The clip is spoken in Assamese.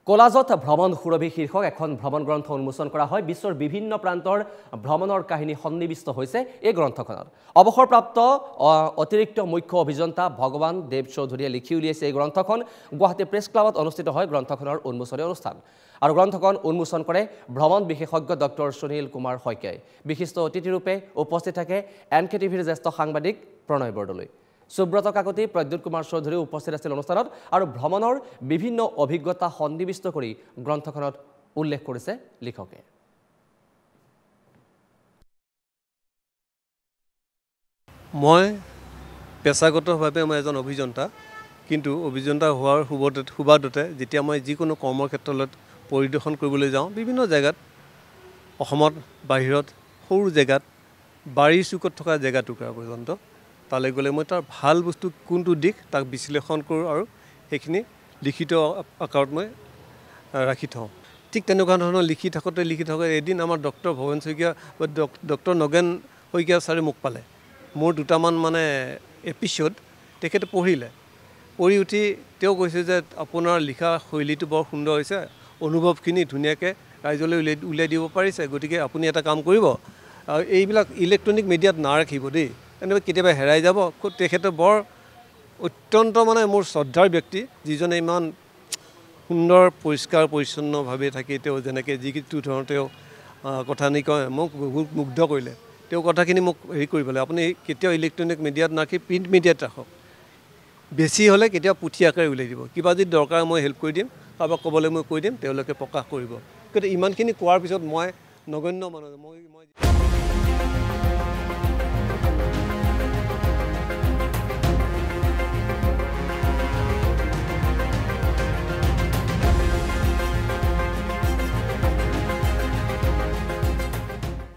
কলাজত ভ্ৰমণ সুৰভি শীৰ্ষক এখন ভ্ৰমণ গ্ৰন্থ উন্মোচন কৰা হয় বিশ্বৰ বিভিন্ন প্ৰান্তৰ ভ্ৰমণৰ কাহিনী সন্নিবিষ্ট হৈছে এই গ্ৰন্থখনত অৱসৰপ্ৰাপ্ত অতিৰিক্ত মুখ্য অভিযন্তা ভগৱান দেৱ চৌধুৰীয়ে লিখি উলিয়াইছে এই গ্ৰন্থখন গুৱাহাটী প্ৰেছ ক্লাবত অনুষ্ঠিত হয় গ্ৰন্থখনৰ উন্মোচনী অনুষ্ঠান আৰু গ্ৰন্থখন উন্মোচন কৰে ভ্ৰমণ বিশেষজ্ঞ ডক্টৰ সুনীল কুমাৰ শইকীয়াই বিশিষ্ট অতিথিৰূপে উপস্থিত থাকে NKTVৰ জ্যেষ্ঠ সাংবাদিক প্ৰণয় বৰদলৈ সুব্ৰত কাকতি প্ৰদ্যুৎ কুমাৰ চৌধুৰী উপস্থিত আছিল অনুষ্ঠানত আৰু ভ্ৰমণৰ বিভিন্ন অভিজ্ঞতা সন্নিবিষ্ট কৰি গ্ৰন্থখনত উল্লেখ কৰিছে লিখকে মই পেছাগতভাৱে মই এজন অভিযন্তা কিন্তু অভিযন্তা হোৱাৰ সুবাদতে যেতিয়া মই যিকোনো কৰ্মক্ষেত্ৰত পৰিদৰ্শন কৰিবলৈ যাওঁ বিভিন্ন জেগাত অসমত বাহিৰত সৰু জেগাত বাৰীৰ চুকত থকা জেগাটুকুৰা পৰ্যন্ত তালৈ গ'লে মই তাৰ ভাল বস্তু কোনটো দিশ তাক বিশ্লেষণ কৰোঁ আৰু সেইখিনি লিখিত আকাৰত মই ৰাখি থওঁ ঠিক তেনেকুৱা ধৰণৰ লিখি থাকোঁতে এদিন আমাৰ ডক্টৰ ভৱেন শইকীয়া বা ডক্টৰ নগেন শইকীয়া ছাৰে মোক পালে মোৰ দুটামান মানে এপিছ'ড তেখেতে পঢ়ি উঠি তেওঁ কৈছে যে আপোনাৰ লিখা শৈলীটো বৰ সুন্দৰ হৈছে অনুভৱখিনি ধুনীয়াকৈ ৰাইজলৈ উলিয়াই দিব পাৰিছে গতিকে আপুনি এটা কাম কৰিব এইবিলাক ইলেক্ট্ৰনিক মিডিয়াত নাৰাখিব দেই এনেকৈ কেতিয়াবা হেৰাই যাব তেখেতে বৰ অত্যন্ত মানে মোৰ শ্ৰদ্ধাৰ ব্যক্তি যিজনে ইমান সুন্দৰ পৰিষ্কাৰ পৰিচ্ছন্নভাৱে থাকি তেওঁ যেনেকৈ যিটো ধৰণৰ তেওঁ কথাখিনি কয় মোক বহুত মুগ্ধ কৰিলে তেওঁ কথাখিনি মোক হেৰি কৰিবলৈ আপুনি কেতিয়াও ইলেক্ট্ৰনিক মিডিয়াত নাৰাখি প্ৰিণ্ট মিডিয়াত ৰাখক বেছি হ'লে কেতিয়াও পুথি আকাৰে উলিয়াই দিব কিবা যদি দৰকাৰ মই হেল্প কৰি দিম কাৰোবাক ক'বলৈ মই কৈ দিম তেওঁলোকে প্ৰকাশ কৰিব কিন্তু ইমানখিনি কোৱাৰ পিছত মই নগণ্য মানুহ মই